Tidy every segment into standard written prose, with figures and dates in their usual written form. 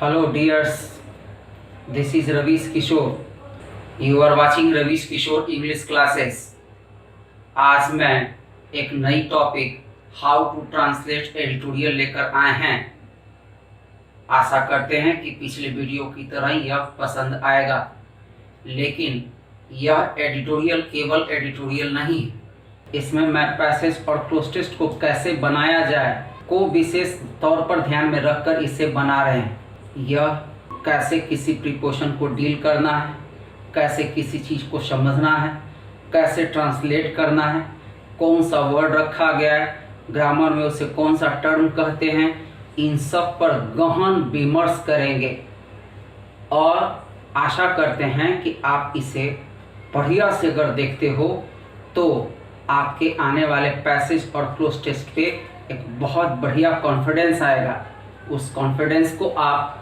Hello dears, this is Ravish Kishore. You are watching Ravish Kishore English classes. आज मैं एक नई topic how to translate editorial लेकर आए हैं। आशा करते हैं कि पिछले वीडियो की तरह यह पसंद आएगा, लेकिन यह एडिटोरियल केवल एडिटोरियल नहीं, इसमें मैं पैसेज और क्लोज टेक्स्ट को कैसे बनाया जाए को विशेष तौर पर ध्यान में रखकर इसे बना रहे हैं। यह कैसे किसी प्रीपोजिशन को डील करना है, कैसे किसी चीज़ को समझना है, कैसे ट्रांसलेट करना है, कौन सा वर्ड रखा गया है, ग्रामर में उसे कौन सा टर्म कहते हैं, इन सब पर गहन विमर्श करेंगे और आशा करते हैं कि आप इसे बढ़िया से अगर देखते हो तो आपके आने वाले पैसेज और क्लोज टेस्ट पे एक बहुत बढ़िया कॉन्फिडेंस आएगा। उस कॉन्फिडेंस को आप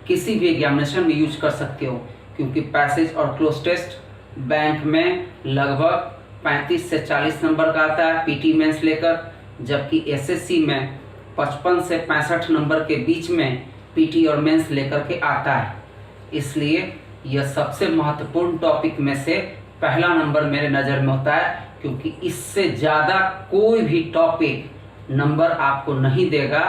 किसी भी एग्जामिनेशन में यूज कर सकते हो, क्योंकि पैसेज और क्लोज टेस्ट बैंक में लगभग 35 से 40 नंबर का आता है पीटी मेंस लेकर, जबकि एसएससी में 55 से 65 नंबर के बीच में पीटी और मेंस लेकर के आता है। इसलिए यह सबसे महत्वपूर्ण टॉपिक में से पहला नंबर मेरे नज़र में होता है, क्योंकि इससे ज़्यादा कोई भी टॉपिक नंबर आपको नहीं देगा।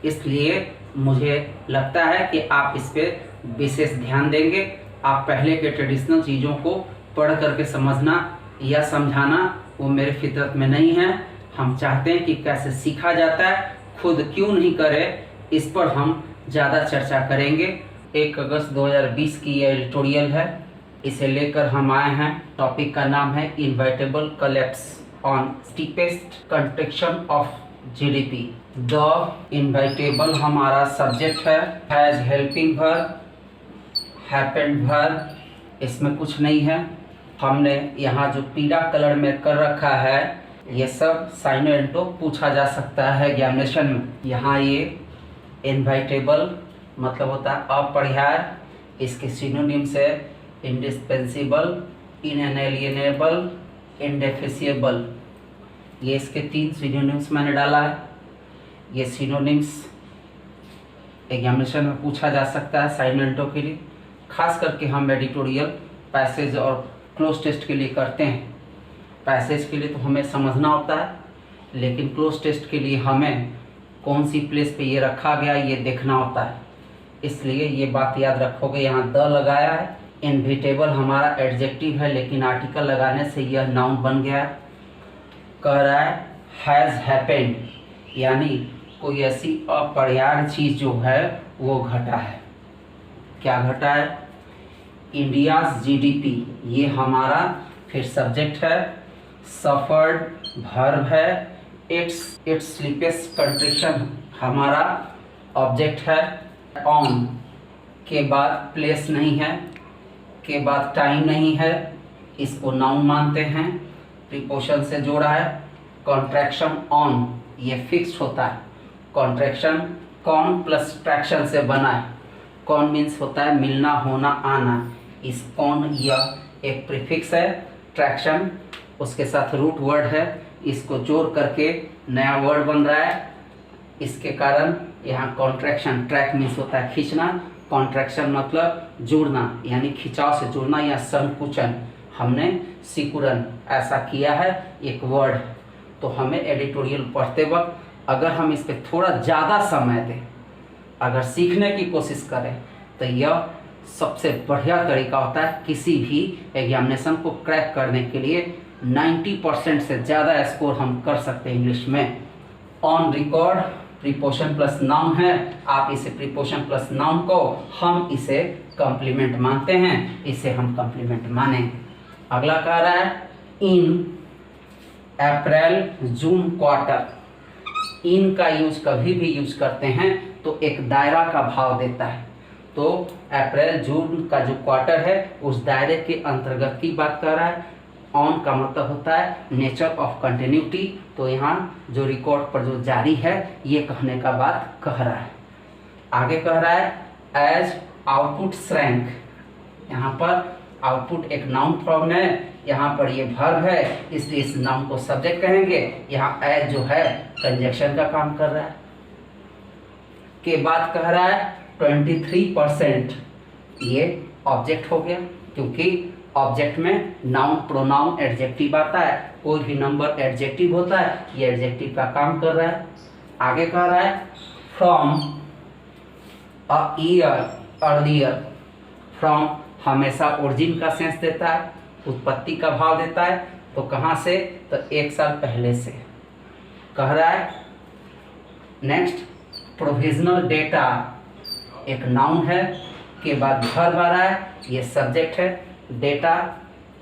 इसलिए मुझे लगता है कि आप इस पर विशेष ध्यान देंगे। आप पहले के ट्रेडिशनल चीज़ों को पढ़ करके समझना या समझाना वो मेरे फितरत में नहीं है। हम चाहते हैं कि कैसे सीखा जाता है, खुद क्यों नहीं करें, इस पर हम ज़्यादा चर्चा करेंगे। 1 अगस्त 2020 की ये एडिटोरियल है, इसे लेकर हम आए हैं। टॉपिक का नाम है inevitable collapse on steepest contraction of GDP. The inevitable हमारा सब्जेक्ट है, has helping verb, happened verb, इसमें कुछ नहीं है। हमने यहाँ जो पीला कलर में कर रखा है ये सब साइनो एंटो पूछा जा सकता है एग्जामिनेशन में। यहाँ ये इनवाइटेबल मतलब होता है अपरिहार्य, इसके सिनोनिम्स है इंडिस्पेंसिबल, इनएलिएनेबल, इंडेफिसिएबल। ये इसके 3 सिनोनिम्स मैंने डाला है। ये सिनोनिम्स एग्जामिनेशन में पूछा जा सकता है साइनो एंटो के लिए। खास करके हम एडिटोरियल पैसेज और क्लोज टेस्ट के लिए करते हैं। पैसेज के लिए तो हमें समझना होता है, लेकिन क्लोज टेस्ट के लिए हमें कौन सी प्लेस पे ये रखा गया ये देखना होता है। इसलिए ये बात याद रखोगे। यहाँ द लगाया है। इनविटेबल हमारा एडजेक्टिव है, लेकिन आर्टिकल लगाने से यह नाउन बन गया है। कह रहा है हैज़ हैपेंड, यानी कोई ऐसी अपरिहार्य चीज़ जो है वो घटा है। क्या घटा है? इंडियाज़ जीडीपी, ये हमारा फिर सब्जेक्ट है। सफर्ड वर्ब है। इट्स स्लीपेस्ट कंट्रैक्शन हमारा ऑब्जेक्ट है। ऑन के बाद प्लेस नहीं है, के बाद टाइम नहीं है, इसको नाउन मानते हैं, प्रीपोजिशन से जोड़ा है। कॉन्ट्रैक्शन ऑन ये फिक्स्ड होता है। कॉन्ट्रैक्शन कॉन प्लस ट्रैक्शन से बना है। कॉन मीन्स होता है मिलना, होना, आना। इस कॉन यह एक प्रीफिक्स है। ट्रैक्शन उसके साथ रूट वर्ड है, इसको जोड़ करके नया वर्ड बन रहा है। इसके कारण यहाँ कॉन्ट्रैक्शन, ट्रैक मीन्स होता है खींचना, कॉन्ट्रैक्शन मतलब जुड़ना, यानी खिंचाव से जुड़ना या संकुचन। हमने सिकुड़न ऐसा किया है एक वर्ड। तो हमें एडिटोरियल पढ़ते वक्त अगर हम इस पर थोड़ा ज़्यादा समय दें, अगर सीखने की कोशिश करें, तो यह सबसे बढ़िया तरीका होता है किसी भी एग्जामिनेशन को क्रैक करने के लिए। 90% से ज़्यादा स्कोर हम कर सकते हैं इंग्लिश में। On record preposition plus noun है। आप इसे प्रीपोजिशन प्लस नाउन को, हम इसे कॉम्प्लीमेंट मानते हैं, इसे हम कॉम्प्लीमेंट मानेंगे। अगला कह रहा है इन अप्रैल जून क्वार्टर। इन का यूज कभी भी यूज करते हैं तो एक दायरा का भाव देता है। तो अप्रैल जून का जो क्वार्टर है उस दायरे के अंतर्गत की बात कर रहा है। ऑन का मतलब होता है नेचर ऑफ कंटिन्यूटी। तो यहाँ जो रिकॉर्ड पर जो जारी है ये कहने का बात कह रहा है। आगे कह रहा है एज आउटपुट श्रैंक। यहाँ पर आउटपुट एक नाउन फॉर्म है, यहाँ पर ये वर्ब है, इसलिए इस नाउन को सब्जेक्ट कहेंगे। यहाँ एज जो है कंजक्शन का काम कर रहा है। के बाद कह रहा है 23% ये ऑब्जेक्ट हो गया, क्योंकि ऑब्जेक्ट में नाउन प्रोनाउन एडजेक्टिव आता है, कोई भी नंबर एडजेक्टिव होता है, ये एडजेक्टिव का काम कर रहा है। आगे कह रहा है from a year earlier. From हमेशा ओरिजिन का सेंस देता है, उत्पत्ति का भाव देता है, तो कहाँ से, तो 1 साल पहले से। कह रहा है नेक्स्ट प्रोविजनल डेटा, एक नाउन है के बाद वर्ब आ रहा है, ये सब्जेक्ट है। डेटा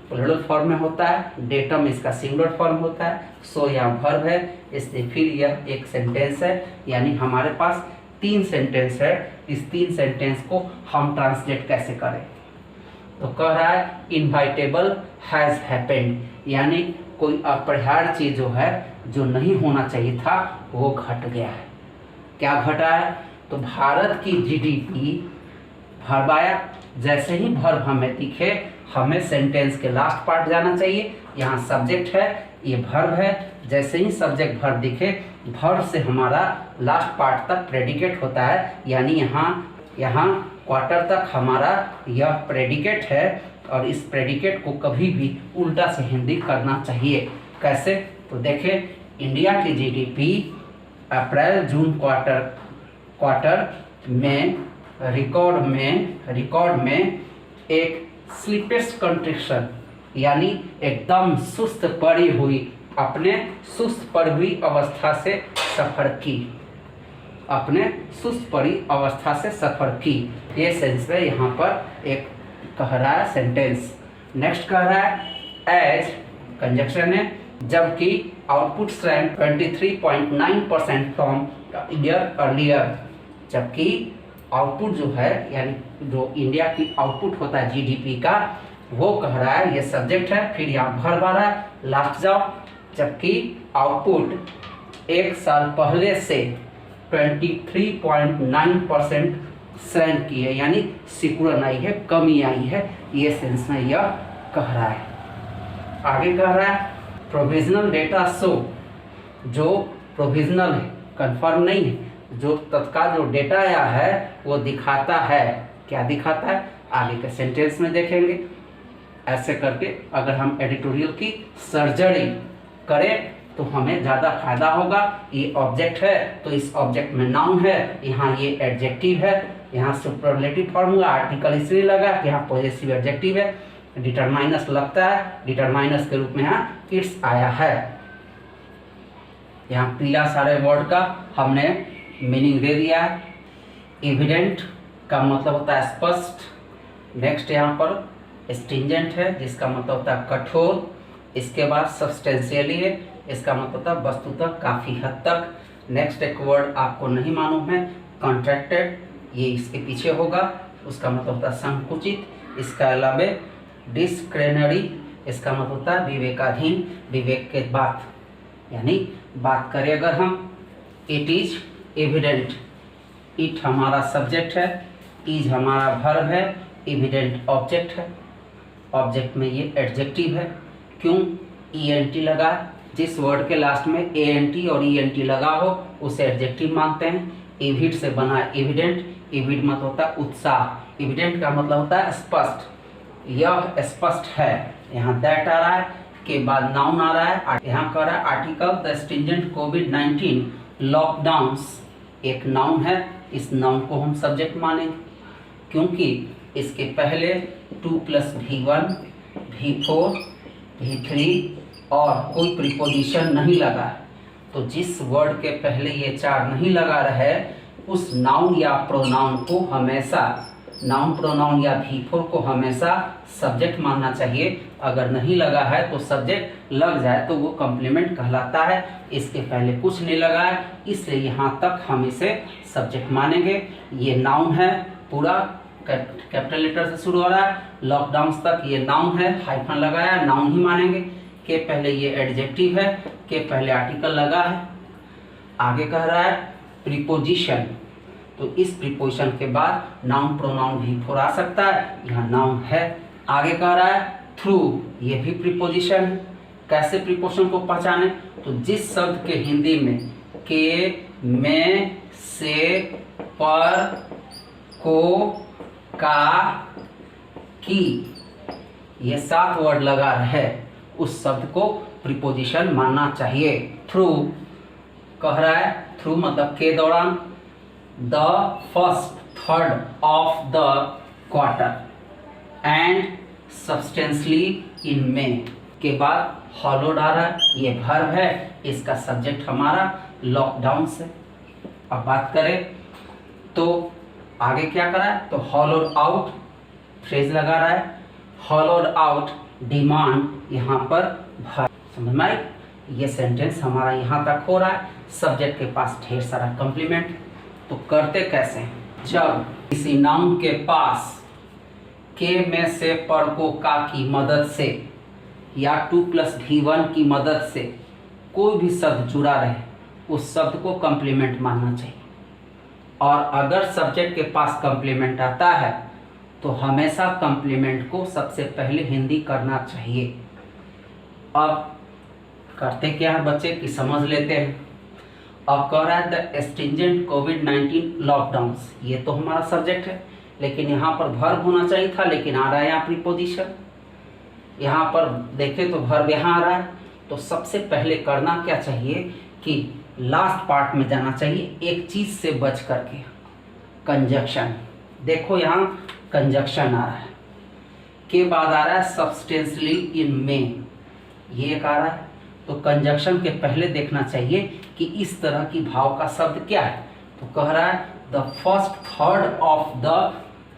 प्लूरल फॉर्म में होता है, डेटम इसका सिंगुलर फॉर्म होता है, सो यहाँ वर्ब है, इसलिए फिर यह एक सेंटेंस है। यानी हमारे पास 3 सेंटेंस है। इस 3 सेंटेंस को हम ट्रांसलेट कैसे करें, तो कह रहा है इनवाइटेबल हैज़ हैपेंड, यानी कोई अपरिहार्य चीज़ जो है, जो नहीं होना चाहिए था, वो घट गया है। क्या घटा है, तो भारत की जीडीपी, वर्ब आया, जैसे ही वर्ब हमें दिखे हमें सेंटेंस के लास्ट पार्ट जाना चाहिए। यहाँ सब्जेक्ट है, ये वर्ब है, जैसे ही सब्जेक्ट वर्ब दिखे वर्ब से हमारा लास्ट पार्ट तक प्रेडिकेट होता है, यानी यहाँ क्वार्टर तक हमारा यह प्रेडिकेट है, और इस प्रेडिकेट को कभी भी उल्टा से हिंदी करना चाहिए। कैसे, तो देखें इंडिया की जीडीपी अप्रैल जून क्वार्टर में रिकॉर्ड में एक स्लीपेस्ट कंट्रिक्शन, यानी एकदम सुस्त पड़ी हुई, अपने सुस्त पड़ी हुई अवस्था से सफ़र की, अपने सुस्त पड़ी अवस्था से सफ़र की। ये सेंस है, यहाँ पर एक कह रहा है सेंटेंस। नेक्स्ट कह रहा है एज कंजक्शन है, जबकि output rank 23.9% from year earlier, जबकि आउटपुट जो है, यानी जो इंडिया की आउटपुट होता है जीडीपी का, वो कह रहा है, ये सब्जेक्ट है, फिर यहाँ वर्ब आ रहा है, लास्ट जाओ, जबकि आउटपुट 1 साल पहले से 23.9% श्रैंक की है, यानी सिकुड़न आई है, कमी आई है, ये सेंस में यह कह रहा है। आगे कह रहा है प्रोविजनल डेटा शो, जो प्रोविजनल है, कंफर्म नहीं है, जो तत्काल जो डेटा आया है वो दिखाता है, क्या दिखाता है, आगे के सेंटेंस में देखेंगे। ऐसे करके अगर हम एडिटोरियल की सर्जरी करें तो हमें ज़्यादा फायदा होगा। ये ऑब्जेक्ट है, तो इस ऑब्जेक्ट में नाउन है, यहाँ ये एडजेक्टिव है, यहाँ सुपरलेटिव फॉर्म हुआ, आर्टिकल इसलिए लगा कि यहाँ पॉजेसिव एडजेक्टिव है, डिटरमाइनस लगता है, डिटरमाइनस के रूप में यहाँ इट्स आया है। यहाँ पीला सारे वर्ड का हमने मीनिंग दे दिया है। एविडेंट का मतलब होता है स्पष्ट। नेक्स्ट यहाँ पर स्ट्रिंजेंट है, जिसका मतलब होता है कठोर। इसके बाद सब्सटेंशियली है, इसका मतलब होता है वस्तुतः काफ़ी हद तक। नेक्स्ट एक वर्ड आपको नहीं मालूम है, कॉन्ट्रैक्टेड, ये इसके पीछे होगा, उसका मतलब होता है संकुचित। इसका अलावा डिस्क्रेनरी, इसका मतलब होता है विवेकाधीन, विवेक के बात, यानी बात करें अगर हम। इट इज एविडेंट, इट हमारा सब्जेक्ट है, इज हमारा वर्ब है, एविडेंट ऑब्जेक्ट है, ऑब्जेक्ट में ये एडजेक्टिव है। क्यों ईएनटी लगा, जिस वर्ड के लास्ट में एएनटी और ईएनटी लगा हो उसे एडजेक्टिव मानते हैं। एविड से बना एविडेंट, एविड मतलब होता है उत्साह, एविडेंट का मतलब होता है स्पष्ट, यह स्पष्ट है। यहाँ दैट आ रहा है, के बाद नाउन आ रहा है, यहाँ कह रहा है article the stringent covid lockdowns, एक नाउन है, इस नाउन को हम सब्जेक्ट मानेंगे, क्योंकि इसके पहले 2+V1 V4 V3 और कोई प्रीपोजिशन नहीं लगा है। तो जिस वर्ड के पहले ये 4 नहीं लगा रहे, उस नाउन या प्रोनाउन को हमेशा, नाउन प्रोनाउन या V4 को हमेशा सब्जेक्ट मानना चाहिए। अगर नहीं लगा है तो सब्जेक्ट, लग जाए तो वो कॉम्प्लीमेंट कहलाता है। इसके पहले कुछ नहीं लगा है, इसलिए यहाँ तक हम इसे सब्जेक्ट मानेंगे। ये नाउन है, पूरा कैपिटल लेटर से शुरू हो रहा है, लॉकडाउन तक ये नाउन है, हाइफन लगाया, नाउन ही मानेंगे। के पहले ये एडजेक्टिव है, के पहले आर्टिकल लगा है। आगे कह रहा है प्रीपोजिशन, तो इस प्रीपोजिशन के बाद नाउन प्रोनाउन V4 आ सकता है, यहाँ नाउन है। आगे कह रहा है थ्रू, ये भी प्रीपोजिशन है। कैसे प्रीपोजिशन को पहचाने, तो जिस शब्द के हिंदी में के, में, से, पर, को, का, की, ये 7 वर्ड लगा है, उस शब्द को प्रीपोजिशन मानना चाहिए। थ्रू कह रहा है, थ्रू मतलब के दौरान, the first third of the quarter, and substantially in में के बाद हॉलोड आ रहा है, ये वर्ब है, इसका सब्जेक्ट हमारा लॉकडाउन से। अब बात करें तो आगे क्या करा है, तो हॉलोड आउट फ्रेज लगा रहा है, हॉलोड आउट डिमांड, यहाँ पर वर्ब। समझ में आई? ये सेंटेंस हमारा यहाँ तक हो रहा है। सब्जेक्ट के पास ढेर सारा कॉम्प्लीमेंट, तो करते कैसे हैं? जब किसी नाउन के पास के में से पर को का की मदद से या 2+V1 की मदद से कोई भी शब्द जुड़ा रहे, उस शब्द को कॉम्प्लीमेंट मानना चाहिए। और अगर सब्जेक्ट के पास कॉम्प्लीमेंट आता है तो हमेशा कॉम्प्लीमेंट को सबसे पहले हिंदी करना चाहिए। अब करते क्या है बच्चे कि समझ लेते हैं। अब कह रहा है द स्ट्रिंजेंट कोविड-19 लॉकडाउन्स, ये तो हमारा सब्जेक्ट है, लेकिन यहाँ पर वर्ब होना चाहिए था, लेकिन आ रहा है यहाँ प्रीपोजिशन। यहाँ पर देखें तो वर्ब यहाँ आ रहा है, तो सबसे पहले करना क्या चाहिए कि लास्ट पार्ट में जाना चाहिए, एक चीज़ से बच करके, कंजक्शन। देखो यहाँ कंजक्शन आ रहा है, के बाद आ रहा है सब्सटेंशली इन में, ये एक आ रहा है, तो कंजक्शन के पहले देखना चाहिए कि इस तरह की भाव का शब्द क्या है। तो कह रहा है the first third of the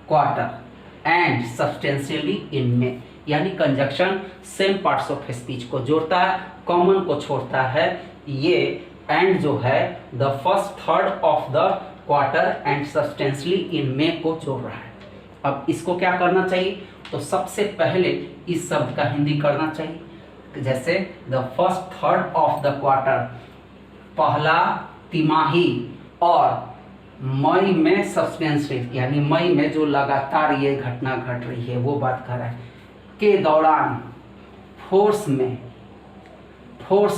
quarter and substantially in में, यानी conjunction same parts of speech को जोड़ता है, कॉमन को छोड़ता है। ये एंड जो है the first third of the quarter and substantially in में को जोड़ रहा है। अब इसको क्या करना चाहिए, तो सबसे पहले इस शब्द का हिंदी करना चाहिए, जैसे the first third of the quarter, पहला तिमाही, और मई में सब्सटेंशियल, यानी मई में जो लगातार ये घटना घट रही है वो बात कर रहा है, के दौरान, फोर्स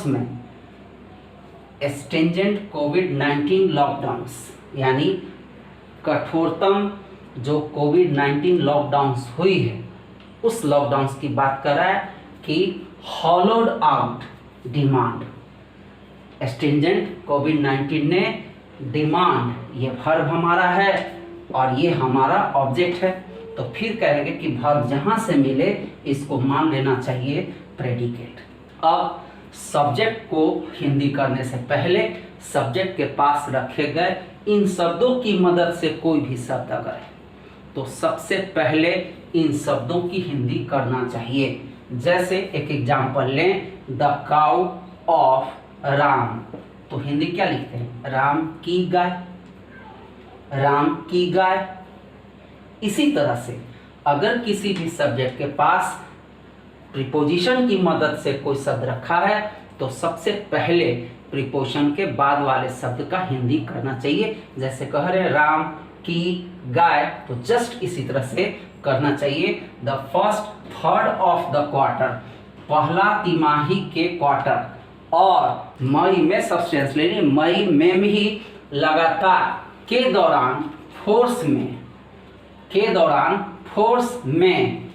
में स्ट्रिंजेंट कोविड-19 लॉकडाउन्स, यानी कठोरतम जो कोविड-19 लॉकडाउन्स हुई है उस लॉकडाउन्स की बात कर रहा है कि हॉलोड आउट डिमांड। स्ट्रिंजेंट कोविड-19 ने डिमांड, ये वर्ब हमारा है और ये हमारा ऑब्जेक्ट है, तो फिर कहेंगे कि वर्ब जहाँ से मिले इसको मान लेना चाहिए प्रेडिकेट। अब सब्जेक्ट को हिंदी करने से पहले सब्जेक्ट के पास रखे गए इन शब्दों की मदद से कोई भी शब्द अगर है तो सबसे पहले इन शब्दों की हिंदी करना चाहिए। जैसे एक एग्जाम्पल लें, द काउ ऑफ राम, तो हिंदी क्या लिखते हैं, राम की गाय, राम की गाय। इसी तरह से अगर किसी भी सब्जेक्ट के पास प्रीपोजिशन की मदद से कोई शब्द रखा है तो सबसे पहले प्रीपोजिशन के बाद वाले शब्द का हिंदी करना चाहिए। जैसे कह रहे राम की गाय, तो जस्ट इसी तरह से करना चाहिए, the first third of the quarter, पहला तिमाही के क्वार्टर, और मई में सब्सटेंशियली, मई में ही लगातार, के दौरान, फोर्स में, के दौरान फोर्स में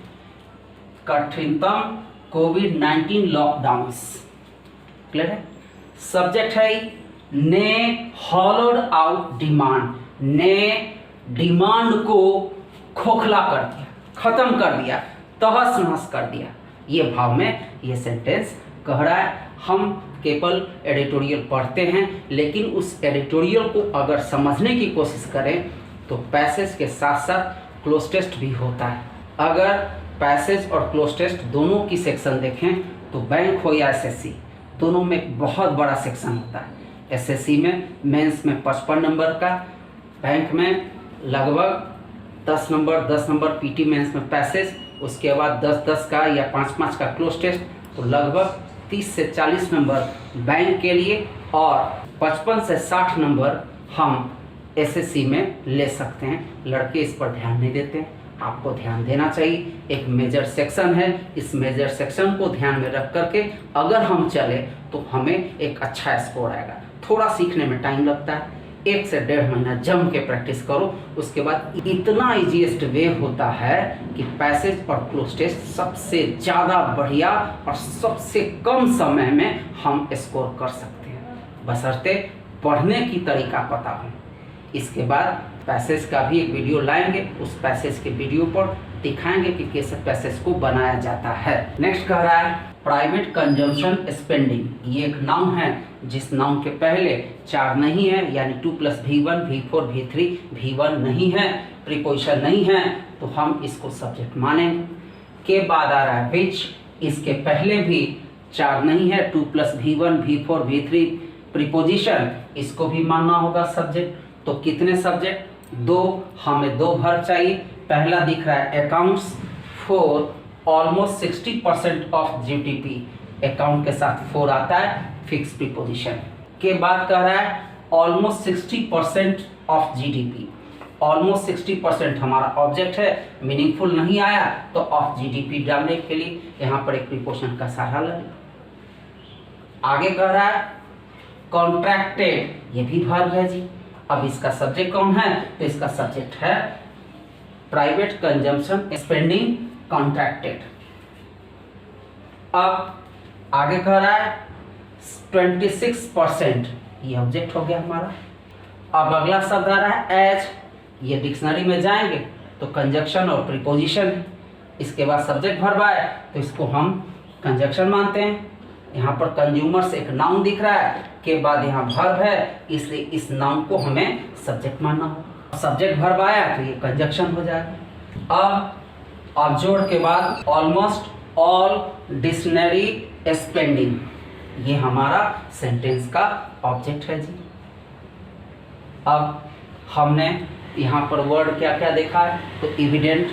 कठिनतम कोविड-19 लॉकडाउन्स। क्लियर है? सब्जेक्ट है ने हॉलोड आउट डिमांड, ने डिमांड को खोखला कर दिया, खत्म कर दिया, तहस नहस कर दिया। ये भाव में ये सेंटेंस कह रहा है। हम केवल एडिटोरियल पढ़ते हैं, लेकिन उस एडिटोरियल को अगर समझने की कोशिश करें तो पैसेज के साथ साथ क्लोज टेस्ट भी होता है। अगर पैसेज और क्लोज टेस्ट दोनों की सेक्शन देखें तो बैंक हो या एसएससी, दोनों में एक बहुत बड़ा सेक्शन होता है। एसएससी में मेंस में 55 नंबर का, बैंक में लगभग 10 नंबर पीटी मेंस में पैसेज, उसके बाद 10-10 का या 5-5 का क्लोज टेस्ट, तो लगभग 30 से 40 नंबर बैंक के लिए और 55 से 60 नंबर हम एसएससी में ले सकते हैं। लड़के इस पर ध्यान नहीं देते, आपको ध्यान देना चाहिए। एक मेजर सेक्शन है, इस मेजर सेक्शन को ध्यान में रख करके अगर हम चले तो हमें एक अच्छा स्कोर आएगा। थोड़ा सीखने में टाइम लगता है, 1 से 1.5 महीना जम के प्रैक्टिस करो। उसके बाद इतना इजीएस्ट वे होता है कि पैसेज और क्लोज टेस्ट सबसे ज़्यादा बढ़िया और सबसे कम समय में हम स्कोर कर सकते हैं, बशर्ते पढ़ने की तरीका पता हो। इसके बाद पैसेज का भी एक वीडियो लाएंगे, उस पैसेज के वीडियो पर दिखाएंगे कि कैसे पैसेज को बनाया जाता है। नेक्स्ट कह रहा है प्राइवेट कंजम्पशन स्पेंडिंग। ये एक नाउन है जिस नाउन के पहले 4 नहीं है, यानी 2 + V1 V4 V3 V1 नहीं है, प्रीपोजिशन नहीं है, तो हम इसको सब्जेक्ट मानेंगे। के बाद आ रहा है विच, इसके पहले भी 4 नहीं है, 2 + V1 V4 V3 प्रीपोजिशन, इसको भी मानना होगा सब्जेक्ट। तो कितने सब्जेक्ट? 2, हमें 2 वर्ब चाहिए। पहला दिख रहा है accounts for almost 60% of GDP, account के साथ 4 आता है, फिक्स प्रीपोजिशन। के बाद कह रहा है ऑलमोस्ट 60% ऑफ जीडीपी, ऑलमोस्ट 60% हमारा ऑब्जेक्ट है, मीनिंगफुल नहीं आया तो ऑफ जीडीपी डालने के लिए यहाँ पर एक प्रीपोजिशन का सहारा लें। आगे कह रहा है कॉन्ट्रैक्टेड, ये भी वर्ब है जी। अब इसका सब्जेक्ट कौन है? तो इसका सब्जेक्ट है प्राइवेट कंजम्पशन स्पेंडिंग कॉन्ट्रैक्टेड। अब आगे कह रहा है 26%, ये ऑब्जेक्ट हो गया हमारा। अब अगला शब्द आ रहा है एज, ये डिक्शनरी में जाएंगे तो कंजक्शन और प्रीपोजिशन है। इसके बाद सब्जेक्ट वर्ब आए तो इसको हम कंजक्शन मानते हैं। यहाँ पर कंज्यूमर्स एक नाउन दिख रहा है, के बाद यहाँ वर्ब है, इसलिए इस नाउन को हमें सब्जेक्ट मानना होगा। सब्जेक्ट वर्ब आया तो ये कंजक्शन हो जाएगा। अब जोड़ के बाद ऑलमोस्ट ऑल डिक्शनरी स्पेंडिंग, ये हमारा सेंटेंस का ऑब्जेक्ट है जी। अब हमने यहाँ पर वर्ड क्या क्या देखा है? तो एविडेंट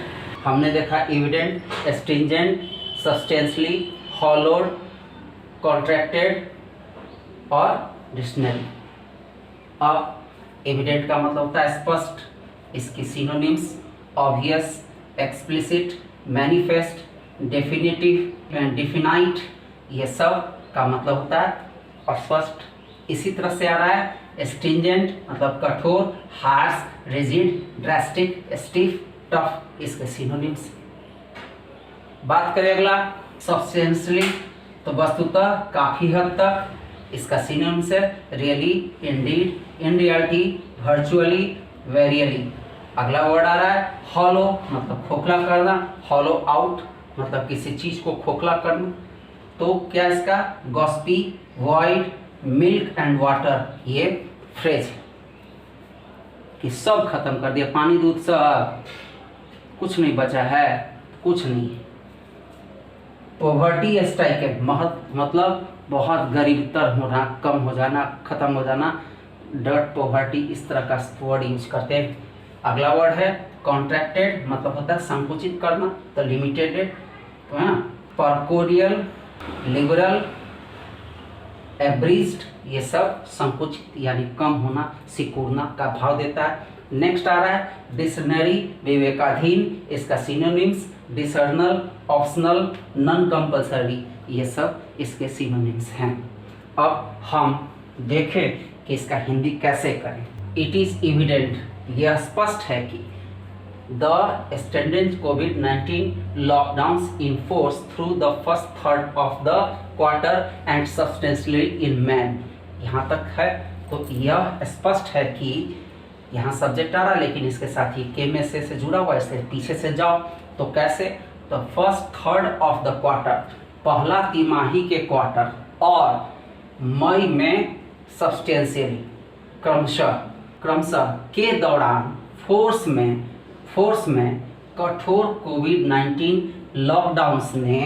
हमने देखा, evident, stringent, substantially, hollowed, contracted और डिक्शनरी। अब एविडेंट का मतलब होता है स्पष्ट, इसकी synonyms obvious, explicit, manifest, definitive, definite, ये सब का मतलब होता है स्पष्ट। इसी तरह से आ रहा है स्ट्रिंजेंट मतलब कठोर, harsh, rigid, drastic, stiff, tough, इसके सिनोनिम्स। बात करें अगला सब्सटेंशियली, तो वस्तुतः काफी हद तक, इसका सिनोनिम्स है really, indeed, in reality, virtually, verily. अगला वर्ड आ रहा है हॉलो मतलब खोखला करना, हॉलो आउट मतलब किसी चीज को खोखला करना। तो क्या इसका गॉस्पी, वॉइड, मिल्क एंड वाटर, ये फ्रेज कि सब खत्म कर दिया, पानी दूध सब, कुछ नहीं बचा है, कुछ नहीं। पॉवर्टी स्ट्राइक मतलब बहुत गरीबतर होना, कम हो जाना, खत्म हो जाना, डर्ट, पॉवर्टी, इस तरह का वर्ड यूज करते हैं। अगला वर्ड है कॉन्ट्रैक्टेड मतलब होता है संकुचित करना, तो लिमिटेड, तो है ना, परकोरियल, लिबरल, एब्रिज्ड, ये सब संकुचित यानी कम होना, सिकुड़ना का भाव देता है। नेक्स्ट आ रहा है डिक्शनरी, विवेकाधीन, इसका सिनोनिम्स डिसर्नल, ऑप्शनल, नॉन कंपल्सरी, ये सब इसके सिनोनिम्स हैं। अब हम देखें कि इसका हिंदी कैसे करें। इट इज एविडेंट, यह स्पष्ट है कि the standard covid lockdowns in force through the first third of the quarter and substantially in man, यहाँ तक है। तो यह स्पष्ट है कि यहाँ सब्जेक्ट आ रहा है लेकिन इसके साथ ही के में से जुड़ा हुआ है, इसलिए पीछे से जाओ। तो कैसे? तो first third of the quarter, पहला तिमाही के क्वार्टर, और मई में सब्सटेंशियली क्रमशः के दौरान फोर्स में कठोर कोविड-19 लॉकडाउन्स ने,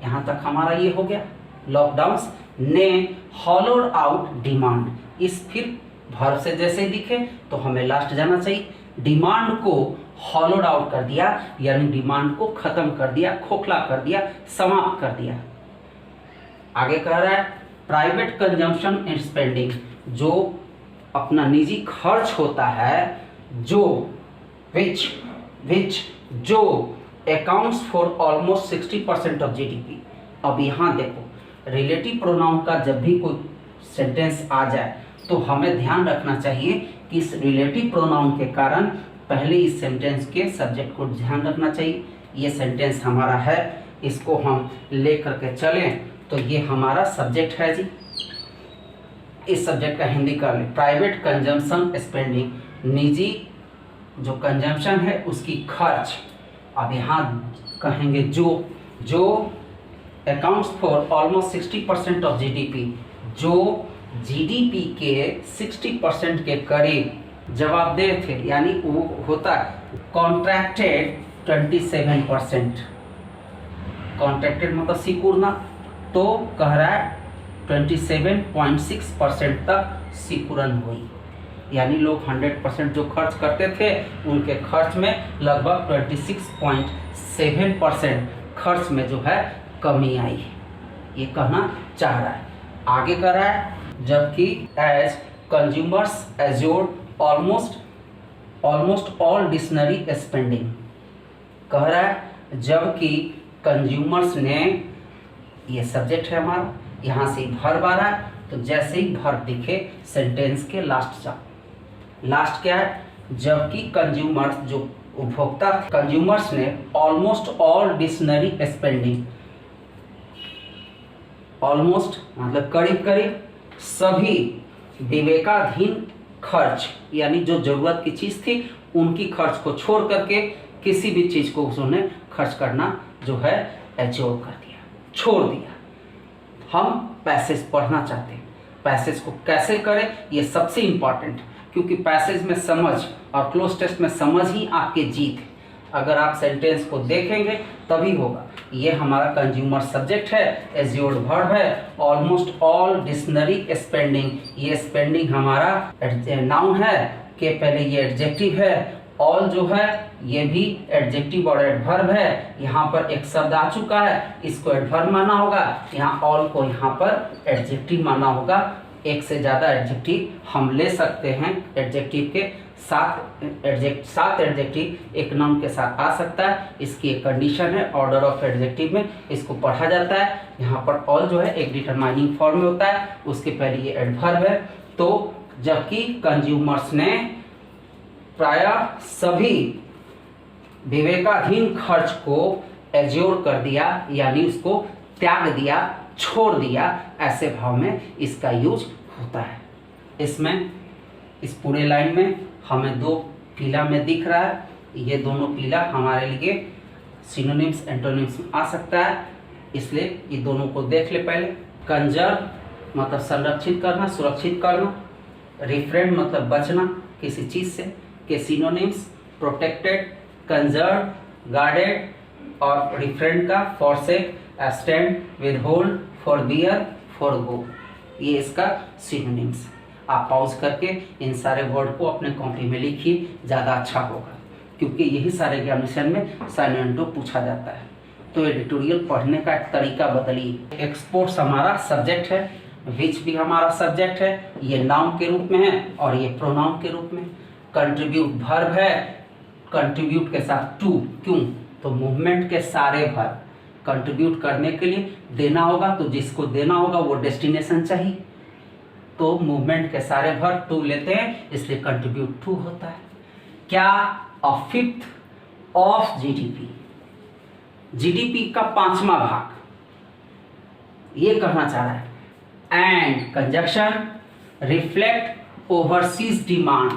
यहाँ तक हमारा ये हो गया, लॉकडाउन्स ने हॉलोड आउट डिमांड, इस फिर वर्ब से जैसे दिखे तो हमें लास्ट जाना चाहिए, डिमांड को हॉलोड आउट कर दिया, यानी डिमांड को खत्म कर दिया, खोखला कर दिया, समाप्त कर दिया। आगे कह रहा है प्राइवेट कंजम्पशन एंड स्पेंडिंग, जो अपना निजी खर्च होता है, जो विच जो accounts for almost 60% of GDP. अब यहाँ देखो रिलेटिव प्रोनाउन का जब भी कोई सेंटेंस आ जाए तो हमें ध्यान रखना चाहिए कि इस रिलेटिव प्रोनाउन के कारण पहले इस सेंटेंस के सब्जेक्ट को ध्यान रखना चाहिए। ये सेंटेंस हमारा है, इसको हम ले करके चलें तो ये हमारा सब्जेक्ट है जी। इस सब्जेक्ट का हिंदी कर ले, प्राइवेट कंजम्पशन स्पेंडिंग, निजी जो कंजम्पशन है उसकी खर्च। अब यहाँ कहेंगे जो accounts for almost 60% of GDP, जो जीडीपी के 60% के करीब जवाबदेह थे, यानी वो होता है कॉन्ट्रैक्टेड 27%। कॉन्ट्रैक्टेड मतलब सिकुड़ना, तो कह रहा है 27.6% तक सिकुड़न हुई, यानी लोग 100% जो खर्च करते थे उनके खर्च में लगभग 26.7% खर्च में जो है कमी आई, ये कहना चाह रहा है। आगे कह रहा है जबकि as consumers eschewed almost all discretionary spending, कह रहा है जबकि कंज्यूमर्स ने, ये सब्जेक्ट है हमारा, यहाँ से वर्ब आ रहा है, तो जैसे ही वर्ब दिखे सेंटेंस के लास्ट जाओ। लास्ट क्या है, जबकि कंज्यूमर्स जो उपभोक्ता, कंज्यूमर्स ने almost all discretionary spending, almost मतलब करीब करीब सभी विवेकाधीन खर्च, यानी जो जरूरत की चीज़ थी उनकी खर्च को छोड़ करके किसी भी चीज़ को उन्होंने खर्च करना जो है एज्योर कर दिया, छोड़ दिया। हम पैसेज पढ़ना चाहते हैं, पैसेज को कैसे करें ये सबसे इम्पॉर्टेंट, क्योंकि पैसेज में समझ और क्लोज टेस्ट में समझ ही आपकी जीत है। अगर आप सेंटेंस को देखेंगे तभी होगा। ये हमारा कंज्यूमर सब्जेक्ट है, एज्योर्ड वर्ब है, ऑलमोस्ट ऑल डिक्शनरी स्पेंडिंग, ये स्पेंडिंग हमारा नाउन है, के पहले ये एडजेक्टिव है, ऑल जो है ये भी एडजेक्टिव और एडवर्ब है। यहाँ पर एक शब्द आ चुका है, इसको एडवर्ब माना होगा, यहाँ ऑल को यहाँ पर एडजेक्टिव माना होगा। एक से ज़्यादा एडजेक्टिव हम ले सकते हैं, एडजेक्टिव के सात एडजेक्टिव एक नाउन के साथ आ सकता है, इसकी एक कंडीशन है, ऑर्डर ऑफ एडजेक्टिव में इसको पढ़ा जाता है। यहाँ पर ऑल जो है एक डिटरमाइनिंग फॉर्म में होता है, उसके पहले ये एडवर्ब है। तो जबकि कंज्यूमर्स ने प्रायः सभी विवेकाधीन खर्च को एज्योर कर दिया, यानी उसको त्याग दिया, छोड़ दिया, ऐसे भाव में इसका यूज होता है। इसमें इस पूरे लाइन में हमें दो पीला में दिख रहा है, ये दोनों पीला हमारे लिए सिनोनिम्स एंटोनिम्स में आ सकता है, इसलिए ये दोनों को देख ले पहले। कंजर्व मतलब संरक्षित करना, सुरक्षित करना, रिफ्रेन मतलब बचना किसी चीज़ से, के सिनोनिम्स प्रोटेक्टेड, कंजर्व, गार्डेड और रिफ्रेन का फॉरसेक, एब्सटेंड, विदहोल्ड, फॉरबियर, फॉरगो, ये इसका सिनोनिम्स। आप पॉज करके इन सारे वर्ड को अपने कॉपी में लिखिए, ज़्यादा अच्छा होगा, क्योंकि यही सारे एग्जामिनेशन में साइलेंटो पूछा जाता है। तो एडिटोरियल पढ़ने का एक तरीका बदलिए। एक्सपोर्ट्स हमारा सब्जेक्ट है, विच भी हमारा सब्जेक्ट है, ये नाउन के रूप में है और ये प्रोनाउन के रूप में। कंट्रीब्यूट वर्ब है, कंट्रीब्यूट के साथ टू, क्यों, तो मूवमेंट के सारे वर्ब कंट्रीब्यूट करने के लिए देना होगा, तो जिसको देना होगा वो डेस्टिनेशन चाहिए, तो मूवमेंट के सारे वर्ब टू लेते हैं, इसलिए कंट्रीब्यूट टू होता है। क्या, a fifth of GDP, GDP का 5वां भाग, ये कहना चाह रहा है। And conjunction reflect overseas demand,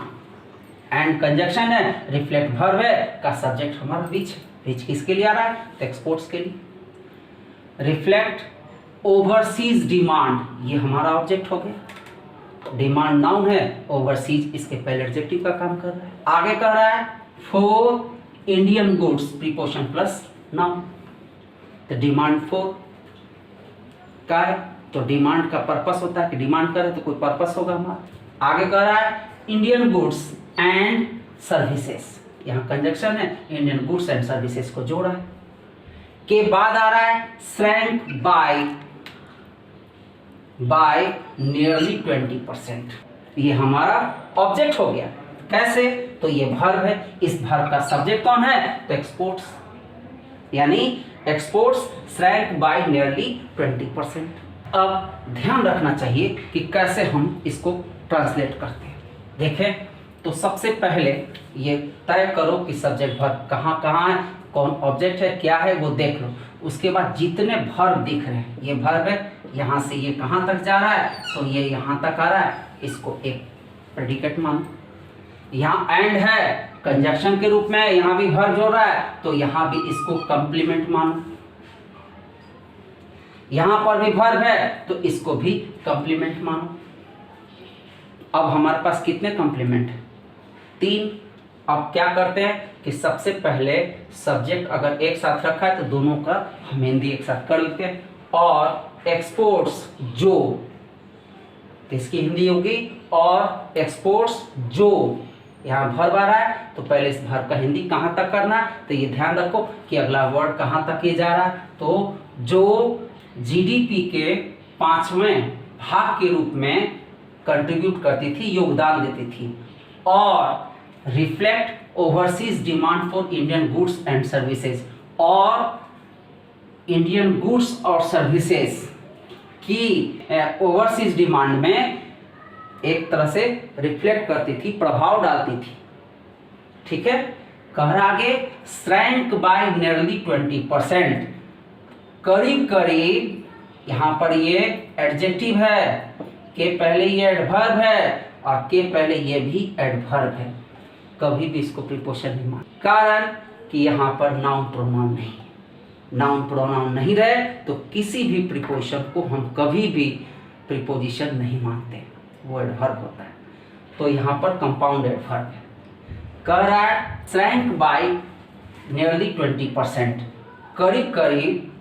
and conjunction है, रिफ्लेक्ट वर्ब है, का सब्जेक्ट हमारा विच, विच किसके लिए आ रहा है, तो एक्सपोर्ट्स के लिए। रिफ्लेक्ट ओवरसीज डिमांड, ये हमारा ऑब्जेक्ट हो गया, डिमांड नाउन है, ओवरसीज इसके पहले एडजेक्टिव का काम कर रहा है। आगे कह रहा है for Indian goods, preposition plus noun, तो डिमांड फॉर का है, तो डिमांड का पर्पस होता है कि डिमांड करे तो कोई पर्पस होगा हमारा। आगे कह रहा है इंडियन गुड्स एंड सर्विसेज, यहाँ कंजक्शन है, इंडियन गुड्स एंड सर्विसेज को जोड़ा है। के बाद आ रहा है श्रैंक बाय नियरली 20%, ये हमारा ऑब्जेक्ट हो गया। कैसे, तो ये वर्ब है, इस वर्ब का सब्जेक्ट कौन है, तो एक्सपोर्ट्स, यानी एक्सपोर्ट्स श्रैंक बाय नियरली 20%। अब ध्यान रखना चाहिए कि कैसे हम इसको ट्रांसलेट करते हैं। देखें तो सबसे पहले ये तय करो कि सब्जेक्ट वर्ब कहाँ कहाँ है, कौन ऑब्जेक्ट है, क्या है, वो देख लो। उसके बाद जितने वर्ब दिख रहे हैं, ये वर्ब है, यहाँ से ये कहाँ तक जा रहा है, तो ये यहाँ तक आ रहा है, इसको एक प्रेडिकेट मानो। यहाँ एंड है, कंजक्शन के रूप में, यहाँ भी वर्ब जोड़ रहा है, तो यहाँ भी इसको कंप्लीमेंट मानो। यहाँ पर भी वर्ब है, तो इसको भी कंप्लीमेंट मानो। अब हमारे पास कितने कंप्लीमेंट हैं? 3। अब क्या करते हैं कि सबसे पहले सब्जेक्ट अगर एक साथ रखा है तो दोनों का हम हिंदी एक साथ कर लेते हैं। और एक्सपोर्ट्स जो, तो इसकी हिंदी होगी और एक्सपोर्ट्स जो। यहाँ वर्ब आ रहा है तो पहले इस वर्ब का हिंदी कहाँ तक करना है, तो ये ध्यान रखो कि अगला वर्ड कहाँ तक ये जा रहा है। तो जो जीडीपी के 5वें भाग के रूप में कंट्रीब्यूट करती थी, योगदान देती थी, और reflect overseas demand for Indian goods and services, और इंडियन गुड्स और सर्विसेज की ओवरसीज डिमांड में एक तरह से रिफ्लेक्ट करती थी, प्रभाव डालती थी। ठीक है, कह रहा आगे श्रैंक बाय नियरली 20%, करीब करीब। यहाँ पर ये एडजेक्टिव है, के पहले ये एडवर्ब है और के पहले ये भी एडवर्ब है। कभी भी इसको प्रीपोजिशन नहीं मान, कारण कि यहाँ पर नाउन प्रोनाउन नहीं, नाउन प्रोनाउन नहीं रहे तो किसी भी प्रीपोजिशन को हम कभी भी प्रीपोजिशन नहीं मानते, वो एडवर्ब होता है। तो यहाँ पर कंपाउंड एडवर्ब है। कह रहा है श्रैंक बाय नियरली 20%, करीब करीब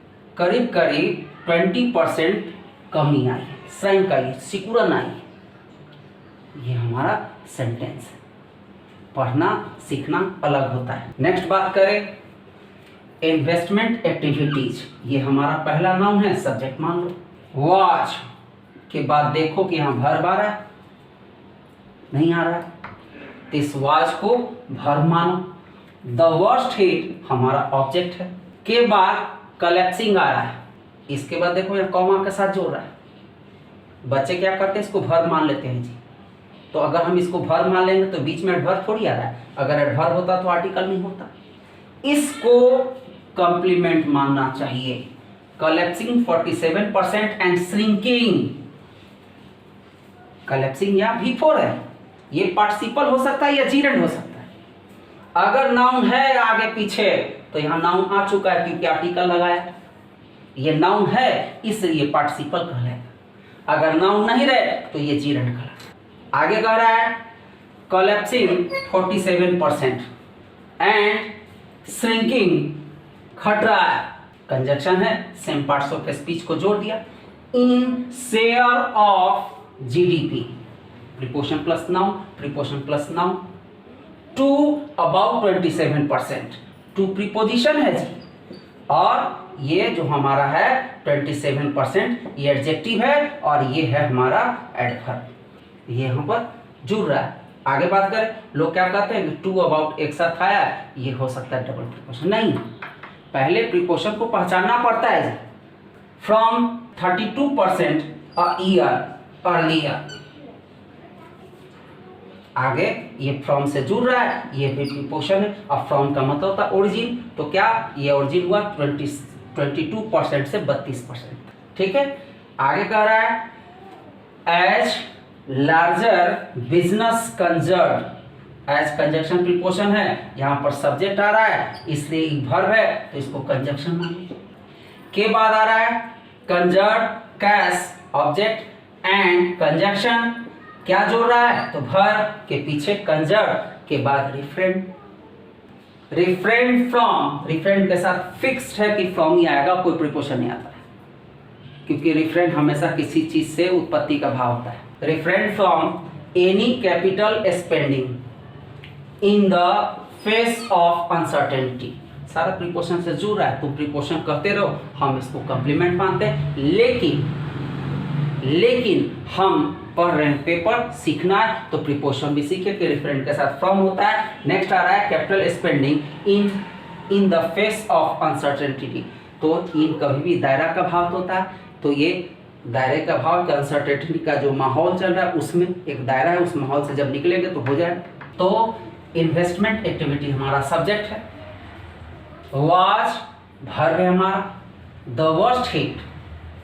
20% कमी आई है, श्रैंक आई, सिकुड़न आई। ये हमारा सेंटेंस है। पढ़ना सीखना अलग होता है। नेक्स्ट बात करें इन्वेस्टमेंट एक्टिविटीज, ये हमारा पहला नाउन है, सब्जेक्ट मान लो। वॉच के बाद देखो कि यहाँ वर्ब आ रहा है, नहीं आ रहा है, तो इस वॉच को वर्ब मानो। द वर्स्ट हिट हमारा ऑब्जेक्ट है। के बाद कलेप्सिंग आ रहा है, इसके बाद देखो यहाँ कॉमा के साथ जोड़ रहा है। बच्चे क्या करते हैं, इसको वर्ब मान लेते हैं जी। तो अगर हम इसको वर्ब मान लेंगे तो बीच में एडवर्ब थोड़ी आ रहा है, अगर एडवर्ब होता तो आर्टिकल नहीं होता। इसको कंप्लीमेंट मानना चाहिए। कलेप्सिंग 47% एंड श्रिंकिंग, कलेप्सिंग यहाँ V4 है, ये पार्टिसिपल हो सकता है या जीरेंड हो सकता है। अगर नाउन है आगे पीछे तो यहाँ नाउन आ चुका है क्योंकि आर्टिकल लगाया, ये नाउन है इसलिए पार्टिसिपल कहलाएगा। अगर नाउन नहीं रहे तो ये जीरेंड कहलाएगा। आगे कह रहा है कलेप्सिंग 47% एंड श्रिंकिंग, घट रहा है, कंजक्शन है, सेम पार्ट्स ऑफ स्पीच को जोड़ दिया। In share of GDP, preposition plus noun, preposition plus noun, to about 27%, to preposition है जी, और ये जो हमारा है 27% ये एडजेक्टिव है और ये है हमारा एडवर्ब, ये यहाँ पर जुड़ रहा है। आगे बात करें, लोग क्या कहते हैं कि टू अबाउट एक साथ आया, ये हो सकता है डबल प्रीपोजिशन, नहीं, पहले प्रीपोजिशन को पहचानना पड़ता है। फ्रॉम 32% अ ईयर अर्लियर, आगे ये फ्रॉम से जुड़ रहा है, ये भी प्रीपोजिशन है। अब फ्रॉम का मतलब होता है ओरिजिन, तो क्या ये ओरिजिन हुआ 22% से 32%। ठीक है, आगे कह रहा है as larger business conserved, as conjunction preposition है, यहाँ पर सब्जेक्ट आ रहा है इसलिए वर्ब है तो इसको कंजक्शन मानिए। के बाद आ रहा है कंजर्ड कैश ऑब्जेक्ट एंड कंजक्शन, क्या जोड़ रहा है तो वर्ब के पीछे कंजर्ड के बाद रिफ्रेंड, रिफ्रेंड फ्रॉम, रिफ्रेंड के साथ फिक्स्ड है कि फ्रॉम ही आएगा, कोई प्रीपोजिशन नहीं आता है क्योंकि रिफ्रेंड हमेशा किसी चीज से उत्पत्ति का भाव होता है। Refrain from any capital spending in the face of uncertainty, सारा प्रीपोजिशन से जुड़ रहा है, तुम प्रीपोजिशन कहते रहो, हम इसको कंप्लीमेंट मानते हैं। लेकिन हम पढ़ रहे हैं पेपर, सीखना है तो प्रीपोजिशन भी सीखे कि रिफरेंट के साथ फ्रॉम होता है। नेक्स्ट आ रहा है capital spending in the face of uncertainty, तो इन कभी भी दायरा का भाव होता है, तो ये दायरे का भाव, अनसर्टेनिटी का जो माहौल चल रहा है उसमें एक दायरा है, उस माहौल से जब निकलेंगे तो हो जाए। तो इन्वेस्टमेंट एक्टिविटी हमारा सब्जेक्ट है। वाज वर्ब है हमारा, द वर्स्ट हिट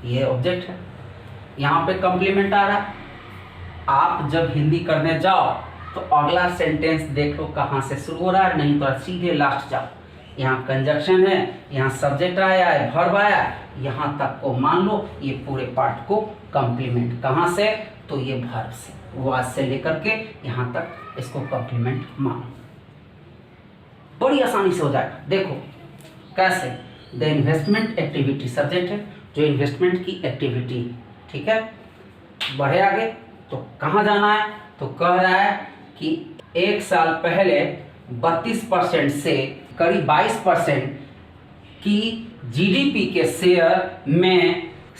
ये ऑब्जेक्ट है। यहाँ पे कॉम्प्लीमेंट आ रहा है। आप जब हिंदी करने जाओ तो अगला सेंटेंस देख लो कहाँ से शुरू हो रहा है, नहीं तो सीधे लास्ट जाओ। यहाँ कंजक्शन है, यहाँ सब्जेक्ट आया है, वर्ब आया, यहाँ तक को मान लो ये पूरे पार्ट को कॉम्प्लीमेंट कहाँ से, तो ये वर्ब से, वाज से लेकर के यहाँ तक इसको कॉम्प्लीमेंट मानो। बड़ी आसानी से हो जाएगा। देखो कैसे, द इन्वेस्टमेंट एक्टिविटी सब्जेक्ट है, जो इन्वेस्टमेंट की एक्टिविटी, ठीक है। बढ़े आगे तो कहाँ जाना है, तो कह रहा है कि एक साल पहले 32% से करीब 22% की जीडीपी के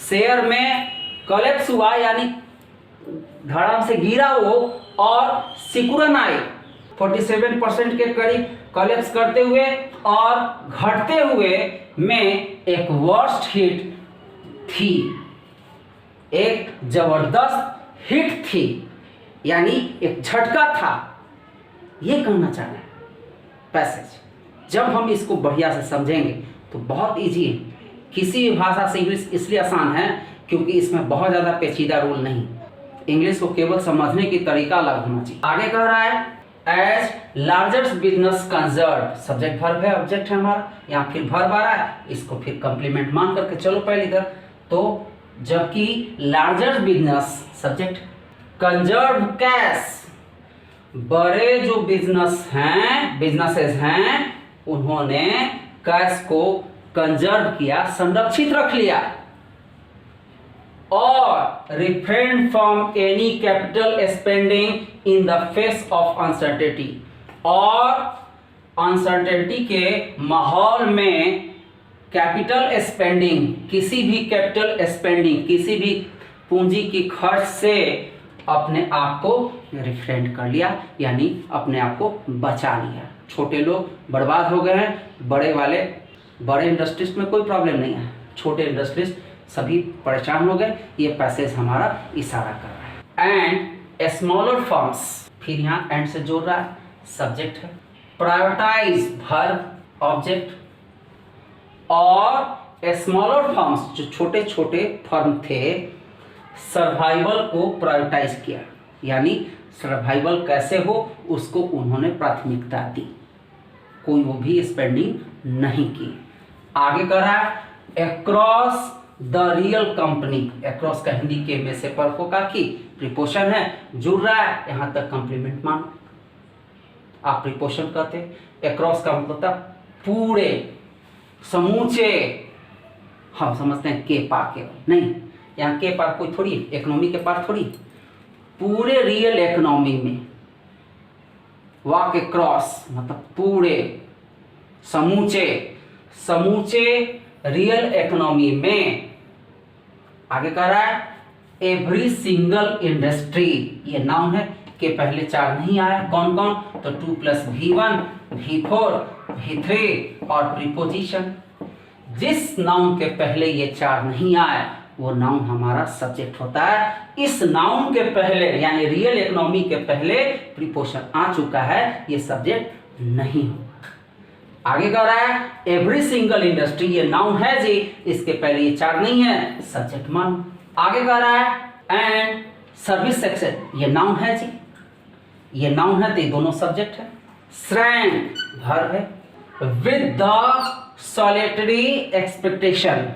शेयर में कलेप्स हुआ, यानी धड़ाम से गिरा वो, और सिकुड़न आई 47% के करीब कलेप्स करते हुए और घटते हुए में एक वर्स्ट हिट थी, एक जबरदस्त हिट थी, यानी एक झटका था, ये कहना चाह रहे हैं पैसेज। जब हम इसको बढ़िया से समझेंगे तो बहुत इजी है। किसी भी भाषा से इंग्लिश इसलिए आसान है क्योंकि इसमें बहुत ज़्यादा पेचीदा रूल नहीं, इंग्लिश को केवल समझने की तरीका अलग होना चाहिए। आगे कह रहा है as largest business concern, subject verb है, ऑब्जेक्ट है हमारा, यहाँ फिर वर्ब आ रहा है, इसको फिर कॉम्प्लीमेंट मान करके चलो पहले इधर। तो जबकि largest business subject, conserve cash, बड़े जो बिजनेसेस हैं उन्होंने कैश को कंजर्व किया, संरक्षित रख लिया, और refrain from any capital spending in the face of uncertainty, और अनसर्टेनिटी के माहौल में कैपिटल स्पेंडिंग, किसी भी पूंजी की खर्च से अपने आप को रिफ्रेन कर लिया, यानी अपने आप को बचा लिया। छोटे लोग बर्बाद हो गए हैं, बड़े इंडस्ट्रीज में कोई प्रॉब्लम नहीं है, छोटे इंडस्ट्रीज सभी परेशान हो गए। ये पैसेज हमारा इशारा कर रहा है। एंड स्मॉलर फर्म्स, फिर यहाँ एंड से जोड़ रहा है, सब्जेक्ट है। प्रायोरिटाइज वर्ब ऑब्जेक्ट, और स्मॉलर फर्म्स जो छोटे छोटे फर्म थे, सर्वाइवल को प्रायोरिटाइज किया, यानी सर्वाइवल कैसे हो उसको उन्होंने प्राथमिकता दी, कोई वो भी स्पेंडिंग नहीं की। आगे कर रहा है across the real company, across का हिंदी के में से पर का की प्रीपोशन है, जुड़ रहा है, यहाँ तक कॉम्प्लीमेंट मानो। आप प्रीपोशन कहते हैं, अक्रॉस का मतलब था पूरे, समूचे, हम समझते हैं के पार के, नहीं, यहाँ के पार कोई थोड़ी, इकोनॉमी के पार थोड़ी, पूरे रियल इकोनॉमी में, वॉक अक्रॉस मतलब पूरे, समूचे रियल इकोनॉमी में। आगे कह रहा है एवरी सिंगल इंडस्ट्री, ये नाउन है, के पहले 4 नहीं आया, कौन कौन, तो 2 + V1 V4 V3 और प्रीपोजिशन। जिस नाउन के पहले ये 4 नहीं आए वो नाउन हमारा सब्जेक्ट होता है। इस नाउन के पहले यानी रियल इकोनॉमी के पहले प्रीपोजिशन आ चुका है, ये सब्जेक्ट नहीं होगा। आगे कह रहा है एवरी सिंगल इंडस्ट्री, ये नाउन है जी, इसके पहले ये 4 नहीं है, सब्जेक्ट मानो। आगे कह रहा है एंड सर्विस सेक्टर, ये नाउन है जी, ये नाउन है तो ये दोनों सब्जेक्ट है। श्रैंक वर्ब है, विद द सॉलिटरी एक्सपेक्टेशन,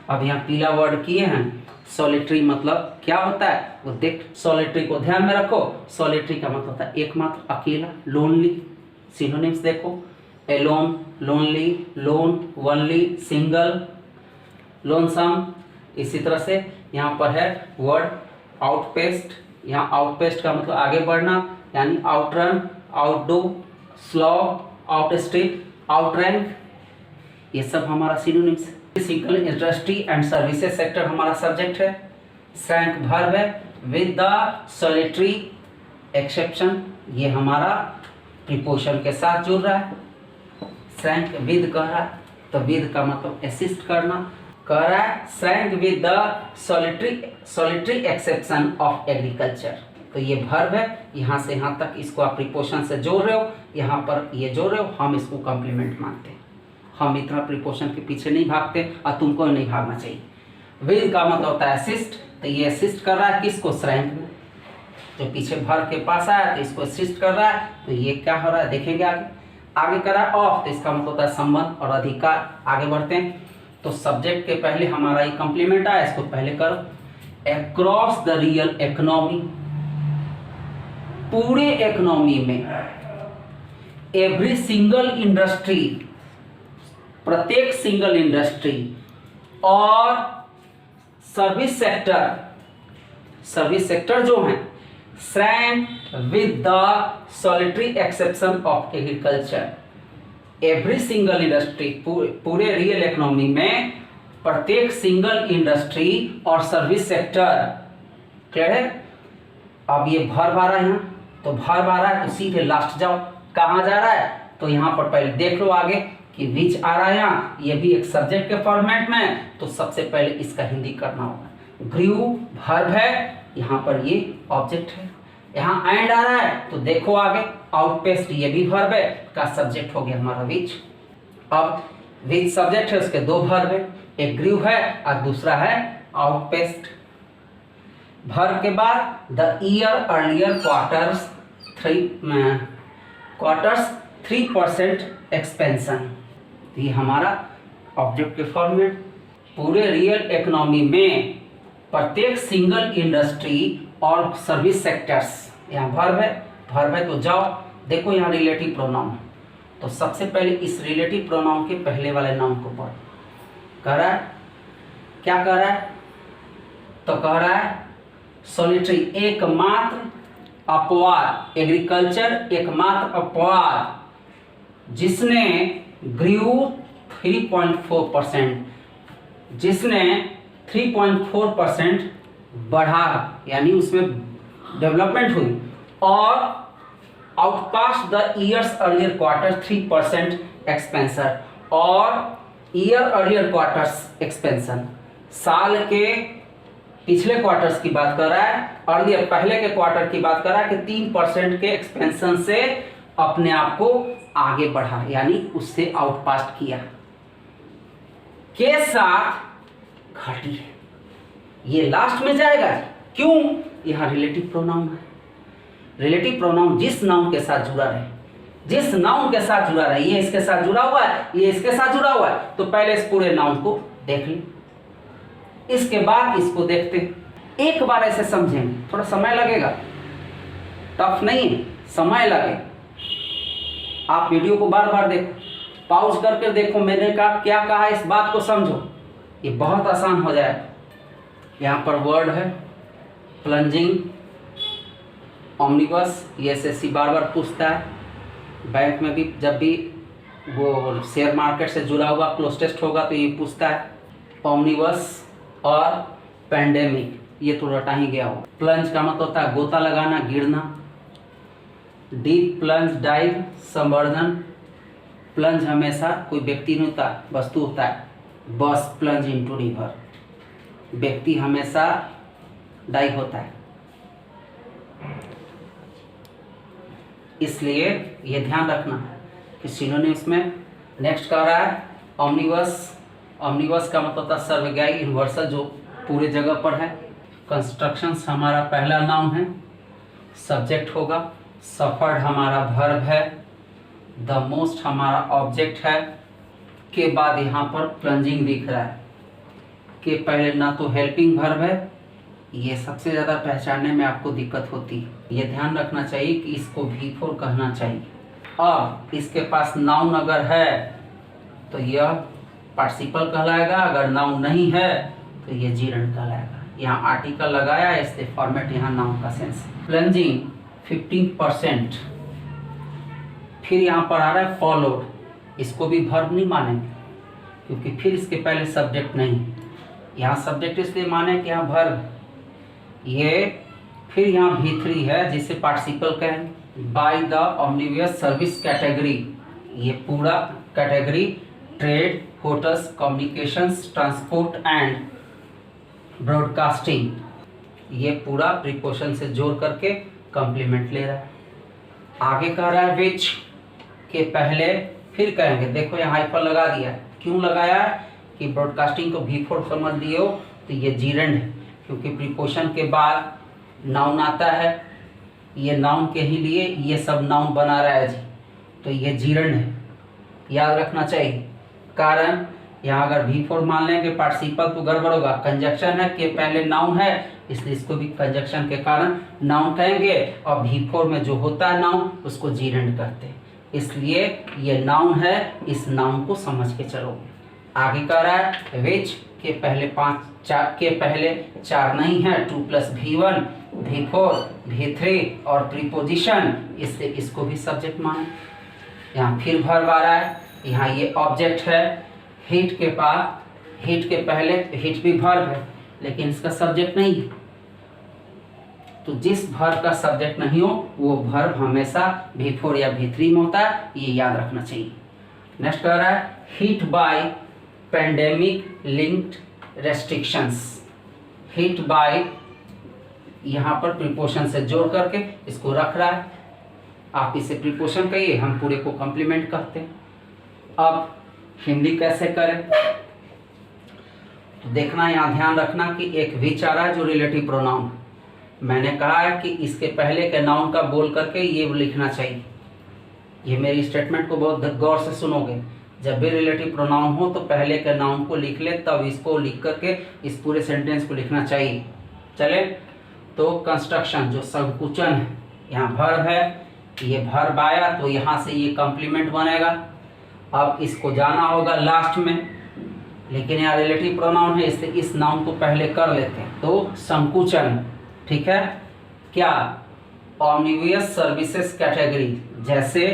अब यहाँ पीला वर्ड किए हैं, सॉलिटरी मतलब क्या होता है वो देख, सॉलिटरी को ध्यान में रखो, सॉलिटरी का मतलब होता है एकमात्र, अकेला, लोनली। सिनोनिम्स देखो, alone, lonely, lone, only, single, lonesome. इसी तरह से यहाँ पर है वर्ड आउटपेस्ट, यहाँ आउटपेस्ट का मतलब आगे बढ़ना, यानी आउटरन, आउटडू, स्लो, आउटस्ट्रिप, आउटरैंक, ये सब हमारा सिनोनिम्स है। Single industry and services sector हमारा सब्जेक्ट है। श्रैंक वर्ब है, विद द सॉलिटरी एक्सेप्शन, ये हमारा प्रीपोजिशन के साथ जुड़ रहा है। श्रैंक विद कह रहा है, तो विद का मतलब असिस्ट करना, कह रहा है shrank with the solitary exception of agriculture. तो ये वर्ब है, यहाँ से यहाँ तक इसको आप प्रीपोजिशन से जोड़ रहे हो, यहाँ पर ये जोड़ रहे हो, हम इसको कॉम्प्लीमेंट मानते हैं। हम इतना प्रीपोजिशन के पीछे नहीं भागते और तुमको नहीं भागना चाहिए। विद का मतलब होता है असिस्ट, तो ये असिस्ट कर रहा है किसको? श्रैंक में। जो पीछे वर्ब के पास आया तो इसको असिस्ट कर रहा है, तो ये क्या हो रहा है देखेंगे आगे। आगे कर रहा है ऑफ, तो इसका मतलब होता है संबंध और अधिकार। आगे बढ़ते हैं, तो सब्जेक्ट के पहले हमारा ये कॉम्प्लीमेंट आया, इसको पहले करो। अक्रॉस द रियल इकोनॉमी, पूरे इकोनॉमी में, एवरी सिंगल इंडस्ट्री, प्रत्येक सिंगल इंडस्ट्री और सर्विस सेक्टर जो है shrank with the solitary exception of agriculture. Every single industry, पूरे रियल इकोनॉमी में प्रत्येक सिंगल इंडस्ट्री और सर्विस सेक्टर। क्लियर है? अब ये वर्ब आ रहा है यहाँ, तो वर्ब आ रहा है तो सीधे लास्ट जाओ। कहाँ जा रहा है? तो यहाँ पर पहले देख लो आगे कि विच आ रहा है यहाँ, ये भी एक सब्जेक्ट के फॉर्मेट में, तो सबसे पहले इसका हिंदी करना होगा। ग्रीव वर्ब है, यहाँ पर ये ऑब्जेक्ट है। यहाँ एंड आ रहा है तो देखो आगे, आउटपेस्ट ये भी वर्ब है, का सब्जेक्ट हो गया हमारा विच। अब विच सब्जेक्ट है, उसके दो वर्ब है, एक ग्रीव है और दूसरा है आउटपेस्ट। वर्ब के बाद the year earlier quarters 3% expansion, ये हमारा ऑब्जेक्ट के फॉर्मेट। पूरे रियल इकोनॉमी में प्रत्येक सिंगल इंडस्ट्री और सर्विस सेक्टर्स, यहाँ वर्ब है तो जाओ देखो यहाँ रिलेटिव प्रोनाउन। तो सबसे पहले इस रिलेटिव प्रोनाउन के पहले वाले नाउन को पढ़। कह रहा है क्या कह रहा है? तो कह रहा है सॉलिटरी, एकमात्र अपवाद, एग्रीकल्चर एकमात्र अपवाद जिसने ग्रीव 3.4%, जिसने 3.4% बढ़ा, यानी उसमें डेवलपमेंट हुई, और outpaced the years earlier quarter 3% expansion, और ईयर अर्लियर क्वार्टर्स एक्सपेंशन, साल के पिछले क्वार्टर्स की बात कर रहा है, अर्लियर पहले के क्वार्टर की बात कर रहा है कि 3% के एक्सपेंशन से अपने आप को आगे बढ़ा, यानी उससे आउटपास्ट किया, के साथ घटी है। ये लास्ट में जाएगा, क्यों? यहाँ रिलेटिव प्रोनाउन है। रिलेटिव प्रोनाउन जिस नाउन के साथ जुड़ा रहे, जिस नाउन के साथ जुड़ा रहे, ये इसके साथ जुड़ा हुआ है, ये इसके साथ जुड़ा हुआ है, तो पहले इस पूरे नाउन को देख लें, इसके बाद इसको देखते हैं। एक बार ऐसे समझेंगे, थोड़ा समय लगेगा, टफ नहीं है, समय लगे। आप वीडियो को बार बार देखो, पॉज करके देखो मैंने क्या कहा, इस बात को समझो, ये बहुत आसान हो जाएगा। यहाँ पर वर्ड है प्लंजिंग, ऑमनिबस, ये एसएससी बार बार पूछता है। बैंक में भी जब भी वो शेयर मार्केट से जुड़ा हुआ क्लोज टेस्ट होगा तो ये पूछता है। ऑमनिबस और पैंडेमिक, ये तो रटा ही गया हो। प्लंज का मतलब होता है गोता लगाना, गिरना। डीप प्लंज, डाइव, संवर्धन। प्लंज हमेशा कोई व्यक्ति नहीं होता, वस्तु होता है। बस प्लंज इनटू रिवर, व्यक्ति हमेशा डाइव होता है, इसलिए ये ध्यान रखना कि सिनोनिम्स में। नेक्स्ट कह रहा है ऑमनिबस। ऑमनिबस का मतलब होता है सर्वव्यापी, यूनिवर्सल, जो पूरे जगह पर है। कंस्ट्रक्शंस हमारा पहला नाउन है, सब्जेक्ट होगा। सफर्ड हमारा वर्ब है। द मोस्ट हमारा ऑब्जेक्ट है। के बाद यहाँ पर प्लंजिंग दिख रहा है, के पहले ना तो हेल्पिंग वर्ब है, ये सबसे ज़्यादा पहचानने में आपको दिक्कत होती है। ये ध्यान रखना चाहिए कि इसको V4 कहना चाहिए। अब इसके पास नाउन अगर है तो यह पार्टिसिपल कहलाएगा, अगर नाउन नहीं है तो ये जीरंड कहलाएगा। यहाँ आर्टिकल लगाया है, इसलिए फॉर्मेट यहाँ नाउन का सेंस। प्लंजिंग 15%। फिर यहाँ पर आ रहा है फॉलोड, इसको भी वर्ब नहीं मानेंगे क्योंकि फिर इसके पहले सब्जेक्ट नहीं। यहाँ सब्जेक्ट इसलिए माने कि यहाँ वर्ब। ये फिर यहाँ V3 है जिसे पार्टिसिपल कहें। बाय द ऑमनिबस सर्विस कैटेगरी, ये पूरा category trade, hotels, communications, transport and broadcasting, ये पूरा प्रीपोजिशन से जोड़ करके कॉम्प्लीमेंट ले रहा है। आगे कह रहा है विच के पहले, फिर कहेंगे, देखो यहाँ हाइफन लगा दिया है। क्यों लगाया है कि ब्रॉडकास्टिंग को V4 समझ लिए हो तो ये जीरंड है, क्योंकि प्रीपोजिशन के बाद नाउन आता है, ये नाउन के ही लिए ये सब नाउन बना रहा है जी, तो ये जीरंड है, याद रखना चाहिए। कारण यहाँ अगर V4 मान लेंगे पार्टिसिपल तो गड़बड़ होगा, कंजक्शन है के पहले नाउन है, इसलिए इसको भी कंजक्शन के कारण नाउन कहेंगे, और V4 में जो होता है नाउन उसको जीरंड कहते हैं, इसलिए ये नाउन है, इस नाउन को समझ के चलो। आगे कह रहा है विच के पहले चार नहीं है, 2 + V1, V4, V3 और प्रीपोजिशन, इसलिए इसको भी सब्जेक्ट माने। यहाँ फिर वर्ब आ रहा है, यहाँ ये ऑब्जेक्ट है, हिट के पास, हिट के पहले, हिट भी वर्ब है लेकिन इसका सब्जेक्ट नहीं है, तो जिस वर्ब का सब्जेक्ट नहीं हो वो वर्ब हमेशा V4 या V3 में होता है, ये याद रखना चाहिए। नेक्स्ट कह रहा है hit by pandemic linked restrictions, hit by यहाँ पर प्रीपोजिशन से जोड़ करके इसको रख रहा है, आप इसे प्रीपोजिशन कहिए, हम पूरे को कॉम्प्लीमेंट कहते हैं। अब हिंदी कैसे करें तो देखना, यहाँ ध्यान रखना कि एक विच आ रहा है जो रिलेटिव प्रोनाउन, मैंने कहा है कि इसके पहले के नाउन का बोल करके ये लिखना चाहिए। ये मेरी स्टेटमेंट को बहुत गौर से सुनोगे, जब भी रिलेटिव प्रोनाउन हो तो पहले के नाउन को लिख ले, तब इसको लिख करके इस पूरे सेंटेंस को लिखना चाहिए। चले तो कंस्ट्रक्शन जो संकुचन है, यहाँ वर्ब है, ये वर्ब आया तो यहाँ से ये कॉम्प्लीमेंट बनेगा। अब इसको जाना होगा लास्ट में, लेकिन यहाँ रिलेटिव प्रोनाउन है इसलिए इस नाउन को पहले कर लेते हैं। तो संकुचन, ठीक है, क्या ऑमनिवियस सर्विसेज कैटेगरी, जैसे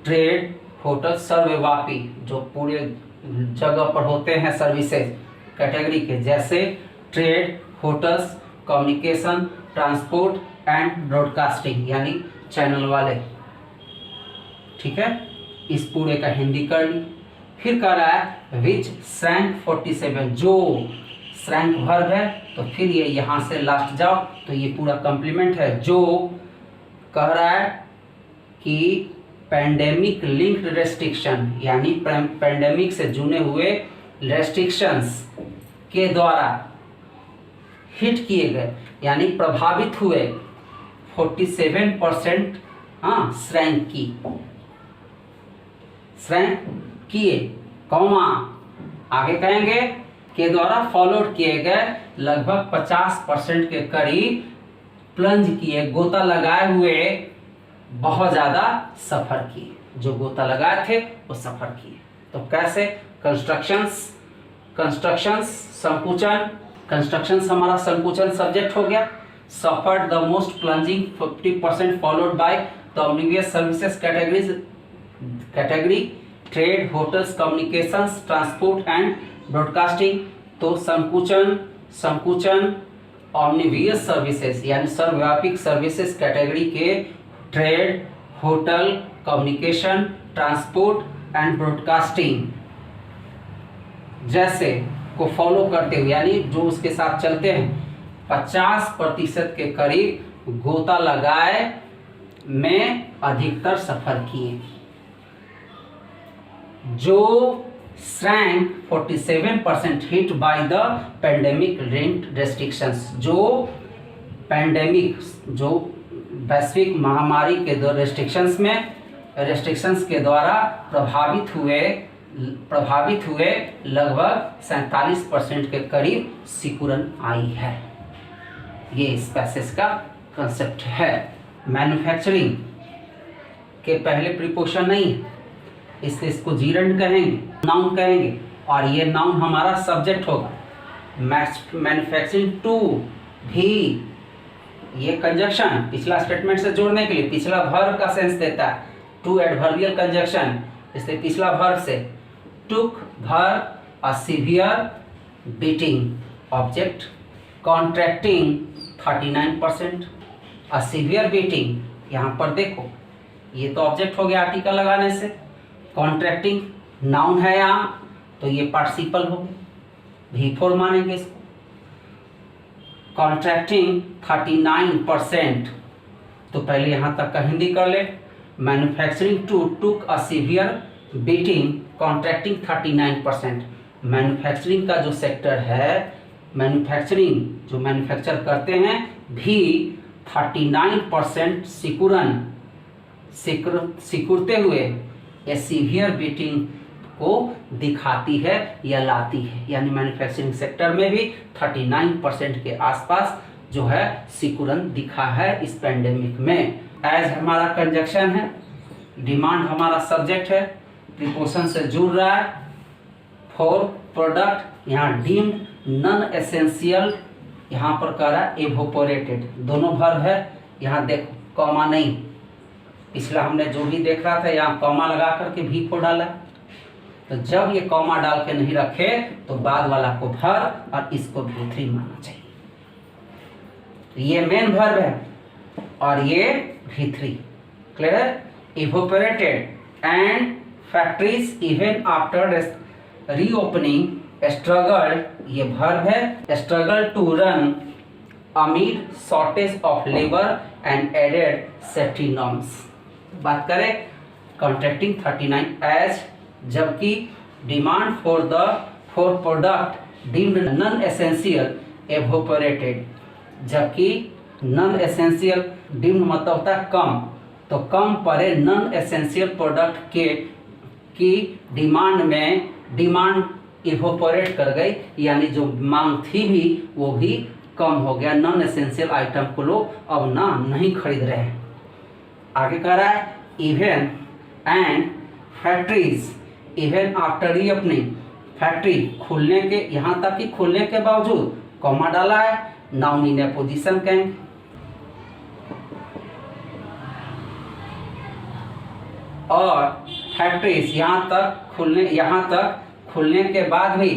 ट्रेड, होटल, सर्वव्यापी जो पूरे जगह पर होते हैं सर्विसेज कैटेगरी के, जैसे trade, hotels, communication, transport and broadcasting यानी चैनल वाले, ठीक है। इस पूरे का हिंदी कर ली। फिर कह रहा है विच श्रैंक 47, जो श्रैंक वर्ब है तो फिर ये यहाँ से लास्ट जाओ तो ये पूरा कॉम्प्लीमेंट है। जो कह रहा है कि पैंडेमिक लिंक्ड रेस्ट्रिक्शन यानी पैंडेमिक से जुड़े हुए रेस्ट्रिक्शंस के द्वारा हिट किए गए यानी प्रभावित हुए 47% श्रैंक की, श्रैंक किए, कौमा आगे कहेंगे के द्वारा फॉलोड किए गए लगभग 50% के करीब प्लंज किए, गोता लगाए हुए बहुत ज़्यादा सफ़र किए, जो गोता लगाए थे वो सफ़र किए। तो कैसे कंस्ट्रक्शंस संकुचन, कंस्ट्रक्शंस हमारा संकुचन सब्जेक्ट हो गया। Suffered the most plunging 50% followed by the omnivorous services category trade, hotels, communications, transport and broadcasting. तो संकुचन ऑमनिवियस सर्विसेज यानी सर्वव्यापी सर्विसेज कैटेगरी के trade, hotel, communication, transport and broadcasting जैसे को फॉलो करते हुए यानी जो उसके साथ चलते हैं 50% के करीब गोता लगाए में अधिकतर सफर किए। जो shrank 47% hit by the pandemic linked restrictions, जो पैंडेमिक जो वैश्विक महामारी के दो रेस्ट्रिक्शंस के द्वारा प्रभावित हुए लगभग 47% के करीब सिकुड़न आई है। ये इस पैसेज का कंसेप्ट है। मैन्युफैक्चरिंग के पहले प्रीपोजिशन नहीं है इसलिए इसको जीरंड कहेंगे, नाउन कहेंगे और ये नाउन हमारा सब्जेक्ट होगा। मैन्युफैक्चरिंग टू भी ये कंजक्शन पिछला स्टेटमेंट से जोड़ने के लिए पिछला वर्ब का सेंस देता है। टू एडवर्बियल कंजक्शन इसलिए पिछला वर्ब से took verb a severe beating object, contracting 39%, a severe beating यहाँ पर देखो ये तो ऑब्जेक्ट हो गया आर्टिकल लगाने से, कॉन्ट्रैक्टिंग नाउन है यहाँ तो ये पार्टिसिपल हो गए, V4 मानेंगे इसको। कॉन्ट्रैक्टिंग 39%, तो पहले यहाँ तक का हिंदी कर ले। मैन्युफैक्चरिंग टूक अ सीवियर बीटिंग, कॉन्ट्रैक्टिंग 39%। मैन्युफैक्चरिंग का जो सेक्टर है, मैन्युफैक्चरिंग जो मैन्युफैक्चर करते हैं भी 39% सिकुड़ते हुए या सीवियर बीटिंग को दिखाती है या लाती है। यानी मैन्युफैक्चरिंग सेक्टर में भी 39% के आसपास जो है सिकुड़न दिखा है इस पैंडेमिक में। एज हमारा कंजक्शन है, डिमांड हमारा सब्जेक्ट है, प्रीपोजिशन से जुड़ रहा है। फॉर प्रोडक्ट, यहाँ डीम्ड, नॉन एसेंशियल, यहाँ पर कह रहा है एवोपोरेटेड, दोनों वर्ब है। यहाँ देखो कॉमा नहीं, पिछला हमने जो भी देख रहा था यहाँ कॉमा लगा करके V4 डाला। तो जब ये कॉमा डाल के नहीं रखे तो बाद वाला को वर्ब और इसको V3 मानना चाहिए। ये मेन वर्ब है और ये V3। Clear? Evaporated and factories even after reopening struggle, ये वर्ब है, struggle to run amid shortage of labour and added safety norms. बात करें कॉन्ट्रैक्टिंग 39 एज, जबकि demand for product deemed non essential evaporated, जबकि non essential deemed मतलब होता है कम, तो कम पड़े नॉन एसेंशियल प्रोडक्ट की डिमांड में डिमांड इवोपोरेट कर गई, यानी जो मांग थी भी वो भी कम हो गया। नॉन एसेंशियल आइटम को लोग अब नहीं खरीद रहे हैं। आगे कह रहा है even and factories even after reopening, factory खुलने के, यहाँ तक कि खुलने के बावजूद कॉमा डाला है, नाउन इन ए पोजीशन कहेंगे। और फैक्ट्रीज यहाँ तक खुलने के बाद भी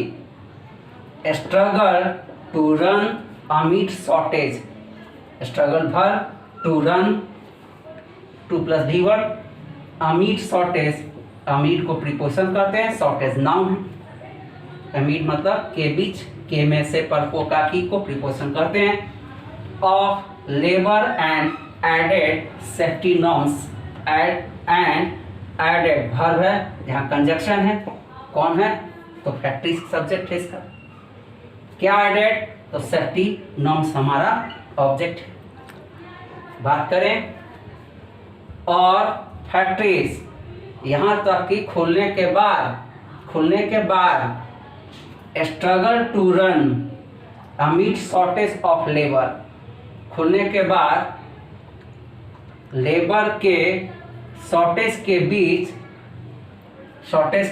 struggle to run amid shortage, struggle भर to run, to plus V1, amid shortage, amid को प्रीपोजिशन करते हैं, शॉर्टेज नाउन है। अमीड मतलब के बीच, के में से पर को का की को प्रीपोजिशन करते हैं। Of labour and added safety norms, and added verb है, यहाँ कंजक्शन है, कौन है तो फैक्ट्री सब्जेक्ट है इसका। क्या एडेड तो सेफ्टी नॉर्म्स हमारा ऑब्जेक्ट है। बात करें और फैक्ट्रीज यहाँ तक कि खुलने के बाद struggle to run amid shortage of labour, खुलने के बाद लेबर के शॉर्टेज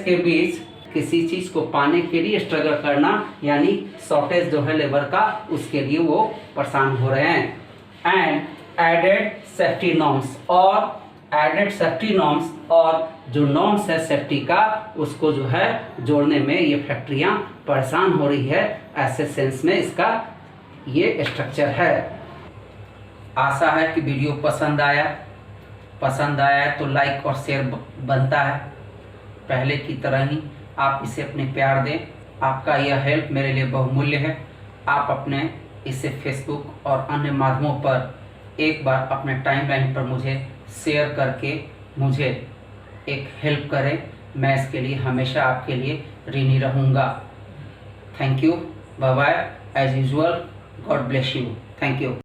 के बीच किसी चीज़ को पाने के लिए स्ट्रगल करना, यानी शॉर्टेज जो है लेबर का, उसके लिए वो परेशान हो रहे हैं। एंड एडेड सेफ्टी नॉर्म्स, और एडेड सेफ्टी नॉर्म्स और जो नॉर्म्स है सेफ्टी का, उसको जो है जोड़ने में ये फैक्ट्रियाँ परेशान हो रही है। ऐसे सेंस में इसका ये स्ट्रक्चर है। आशा है कि वीडियो पसंद आया तो लाइक और शेयर बनता है। पहले की तरह ही आप इसे अपने प्यार दें, आपका यह हेल्प मेरे लिए बहुमूल्य है। आप अपने इसे फेसबुक और अन्य माध्यमों पर एक बार अपने टाइमलाइन पर मुझे शेयर करके मुझे एक हेल्प करें। मैं इसके लिए हमेशा आपके लिए ऋणी रहूँगा। Thank you, bye bye, as usual, God bless you, thank you.